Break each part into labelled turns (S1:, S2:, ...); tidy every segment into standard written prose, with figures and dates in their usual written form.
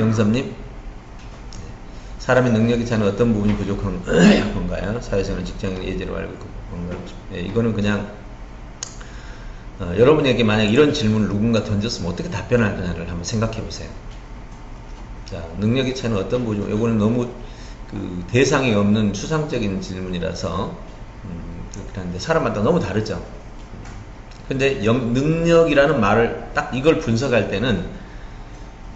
S1: 영섭님, 사람의 능력이 차는 어떤 부분이 부족한 건가요? 사회생활, 직장인, 예제로 알고 있고 건가요? 이거는 그냥 여러분에게 만약 이런 질문을 누군가 던졌으면 어떻게 답변할 거냐를 한번 생각해 보세요. 자, 능력이 차는 어떤 부분? 이거는 너무 그 대상이 없는 추상적인 질문이라서 그렇긴 한데 사람마다 너무 다르죠. 근데 능력이라는 말을 딱 이걸 분석할 때는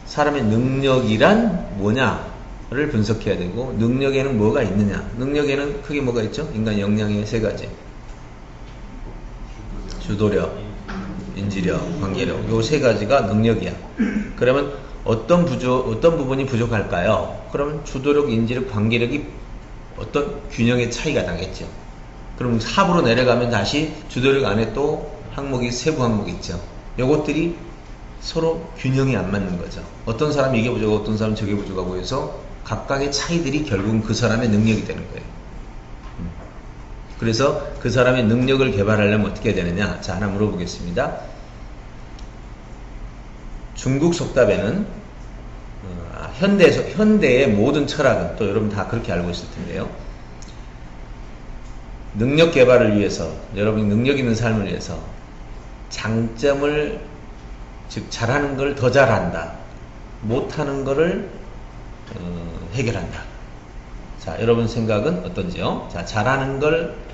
S1: 사람의 능력이란 뭐냐를 분석해야 되고, 능력에는 뭐가 있느냐. 능력에는 크게 뭐가 있죠? 인간 역량의 세 가지. 주도력, 인지력, 관계력. 요 세 가지가 능력이야. 그러면 어떤 부분이 부족할까요? 그러면 주도력, 인지력, 관계력이 어떤 균형의 차이가 나겠죠. 그럼 합으로 내려가면 다시 주도력 안에 또 항목이 세부 항목이 있죠. 요것들이 서로 균형이 안 맞는 거죠. 어떤 사람이 이게 부족하고 어떤 사람은 저게 부족하고 해서 각각의 차이들이 결국은 그 사람의 능력이 되는 거예요. 그래서 그 사람의 능력을 개발하려면 어떻게 해야 되느냐? 자, 하나 물어보겠습니다. 중국 속담에는 현대의 모든 철학은 또 여러분 다 그렇게 알고 있을 텐데요. 능력 개발을 위해서, 여러분이 능력 있는 삶을 위해서 장점을, 즉 잘하는 걸 더 잘한다, 못하는 거를 해결한다. 자, 여러분 생각은 어떤지요? 자, 잘하는 걸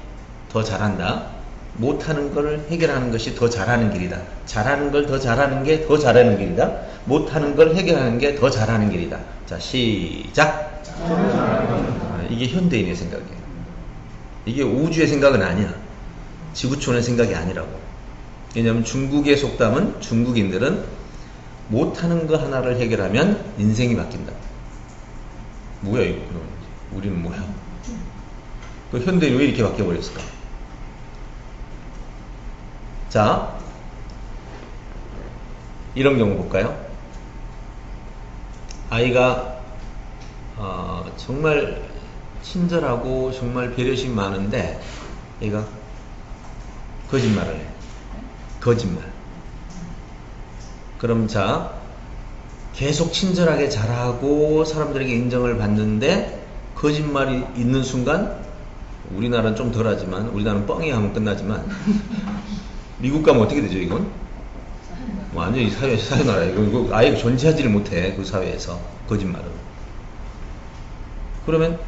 S1: 더 잘한다, 못하는 걸 해결하는 것이 더 잘하는 길이다. 잘하는 걸 더 잘하는 게 더 잘하는 길이다. 못하는 걸 해결하는 게 더 잘하는 길이다. 자, 시작. 이게 현대인의 생각이에요. 이게 우주의 생각은 아니야. 지구촌의 생각이 아니라고. 왜냐하면 중국의 속담은, 중국인들은 못하는 거 하나를 해결하면 인생이 바뀐다. 뭐야 이거? 그럼 우리는 뭐야? 그 현대인이 왜 이렇게 바뀌어버렸을까? 자, 이런 경우 볼까요? 아이가 정말 친절하고 정말 배려심 많은데 얘가 거짓말을 해. 거짓말. 그럼 자, 계속 친절하게 잘하고 사람들에게 인정을 받는데 거짓말이 있는 순간, 우리나라는 좀 덜하지만, 우리나라는 뻥이 하면 끝나지만 미국 가면 어떻게 되죠 이건? 완전히 사회나라. 이거 아예 존재하지를 못해, 그 사회에서 거짓말은. 그러면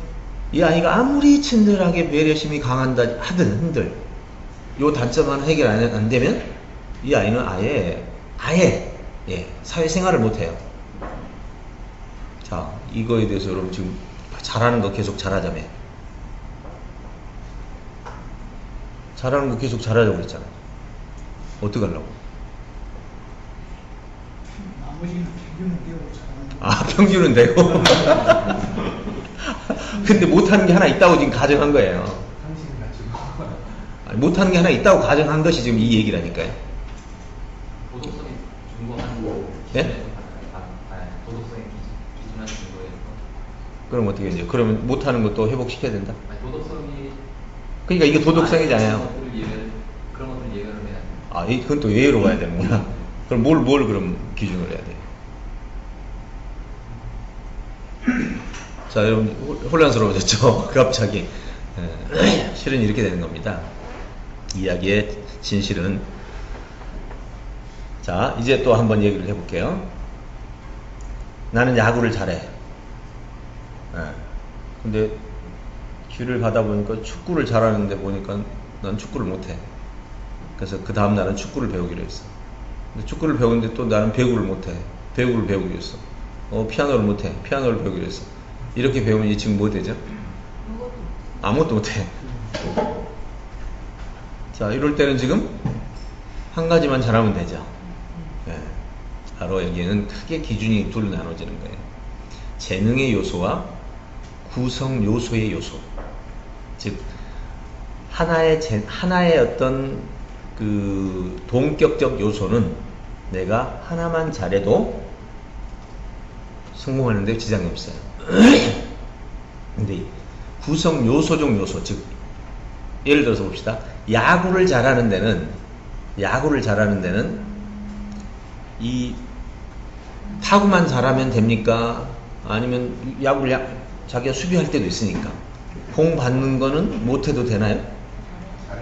S1: 이 아이가 아무리 친절하게 배려심이 강한다 하든 한들 요 단점 하나 해결 안 되면 이 아이는 아예 사회생활을 못해요. 자, 이거에 대해서 여러분 지금 잘하는 거 계속 잘하자며. 잘하는 거 계속 잘하자고 그랬잖아. 어떡하려고?
S2: 나머지는 평균은 되고 잘하는 거.
S1: 아, 평균은 되고. 근데 못하는 게 하나 있다고 지금 가정한 거예요.
S2: 당신을 가지고.
S1: 아니, 못하는 게 하나 있다고 가정한 것이 지금 이 얘기라니까요.
S3: 도덕성이 중고하는 거.
S1: 예?
S3: 도덕성의 기준한 중고에서.
S1: 그럼 어떻게 이제? 그러면 못하는 것도 회복시켜야 된다?
S3: 도덕성이.
S1: 그러니까 이게 도덕성이잖아요.
S3: 그런 것들 예외를 해야 돼.
S1: 아, 그건 또 예외로 가야 되는구나. 그럼 뭘 그럼 기준으로 해야 돼? 자, 여러분 혼란스러워졌죠? 갑자기. 실은 이렇게 되는 겁니다. 이야기의 진실은. 자, 이제 또 한번 얘기를 해볼게요. 나는 야구를 잘해. 근데 길을 가다 보니까 축구를 잘하는데 보니까 난 축구를 못해. 그래서 그 다음 날은 축구를 배우기로 했어. 근데 축구를 배우는데 또 나는 배구를 못해. 배구를 배우기로 했어. 피아노를 못해. 피아노를 배우기로 했어. 이렇게 배우면 이 친구 뭐 되죠? 아무것도 못해. 자, 이럴 때는 지금 한 가지만 잘하면 되죠. 바로 여기에는 크게 기준이 둘로 나눠지는 거예요. 재능의 요소와 구성 요소의 요소. 즉 하나의 어떤 그 동격적 요소는 내가 하나만 잘해도 성공하는데 지장이 없어요. 근데 구성 요소적 요소, 즉 예를 들어서 봅시다. 야구를 잘하는 데는 이 타구만 잘하면 됩니까? 아니면 야구를 자기가 수비할 때도 있으니까 공 받는 거는 못해도 되나요?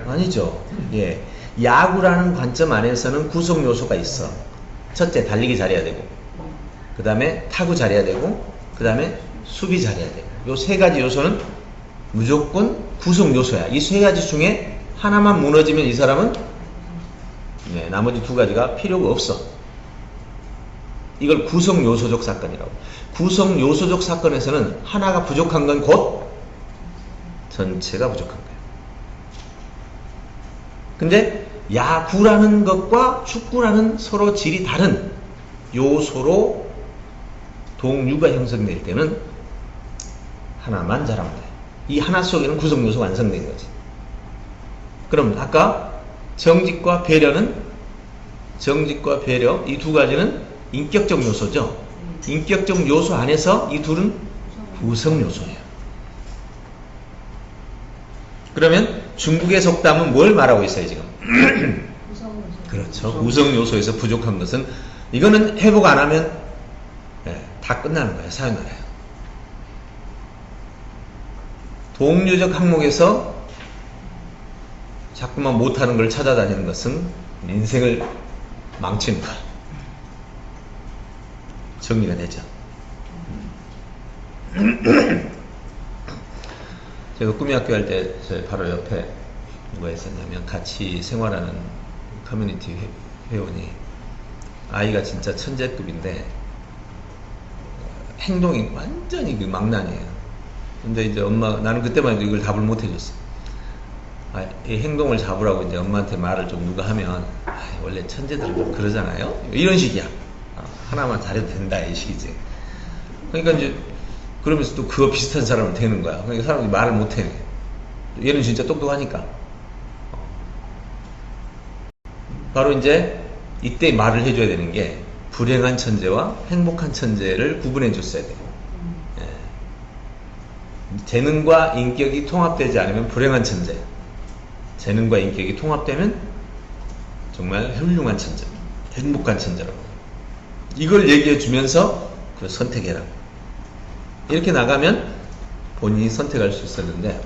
S1: 아니죠. 예, 야구라는 관점 안에서는 구성 요소가 있어. 첫째, 달리기 잘해야 되고, 그 다음에 타구 잘해야 되고, 그 다음에 수비 잘해야 되고. 요 세 가지 요소는 무조건 구성 요소야. 이 세 가지 중에 하나만 무너지면 이 사람은 나머지 두 가지가 필요가 없어. 이걸 구성 요소적 사건이라고. 구성 요소적 사건에서는 하나가 부족한 건 곧 전체가 부족한 거예요. 근데 야구라는 것과 축구라는 서로 질이 다른 요소로 동류가 형성될 때는 하나만 잘하면 돼. 이 하나 속에는 구성 요소가 완성된 거지. 그럼 아까 정직과 배려는, 정직과 배려 이 두 가지는 인격적 요소죠. 인격적 요소 안에서 이 둘은 구성 요소예요. 그러면 중국의 속담은 뭘 말하고 있어요 지금? 그렇죠. 구성 요소에서 부족한 것은, 이거는 회복 안 하면 다 끝나는 거예요. 사연나라예요. 동류적 항목에서 자꾸만 못하는 걸 찾아다니는 것은 인생을 망치는 것. 정리가 되죠. 제가 꿈이학교 할 때 저희 바로 옆에 누가 있었냐면 같이 생활하는 커뮤니티 회원이, 아이가 진짜 천재급인데 행동이 완전히 그 망나니에요. 근데 이제 나는 그때만 해도 이걸 답을 못 해줬어. 이 행동을 잡으라고 이제 엄마한테 말을 좀 누가 하면, 원래 천재들은 좀 그러잖아요. 이런 식이야. 하나만 잘해도 된다 이 식이지. 그러니까 이제 그러면서 또 그거 비슷한 사람은 되는 거야. 그러니까 사람들이 말을 못 해. 얘는 진짜 똑똑하니까. 바로 이제 이때 말을 해줘야 되는 게, 불행한 천재와 행복한 천재를 구분해 줬어야 돼요. 재능과 인격이 통합되지 않으면 불행한 천재, 재능과 인격이 통합되면 정말 훌륭한 천재, 행복한 천재라고. 이걸 얘기해 주면서 그 선택해라. 이렇게 나가면 본인이 선택할 수 있었는데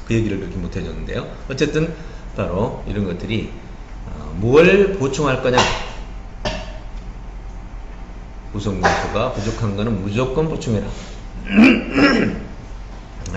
S1: 그 얘기를 그렇게 못 해줬는데요. 어쨌든 바로 이런 것들이 뭘 보충할 거냐. 구성 요소가 부족한 거는 무조건 보충해라.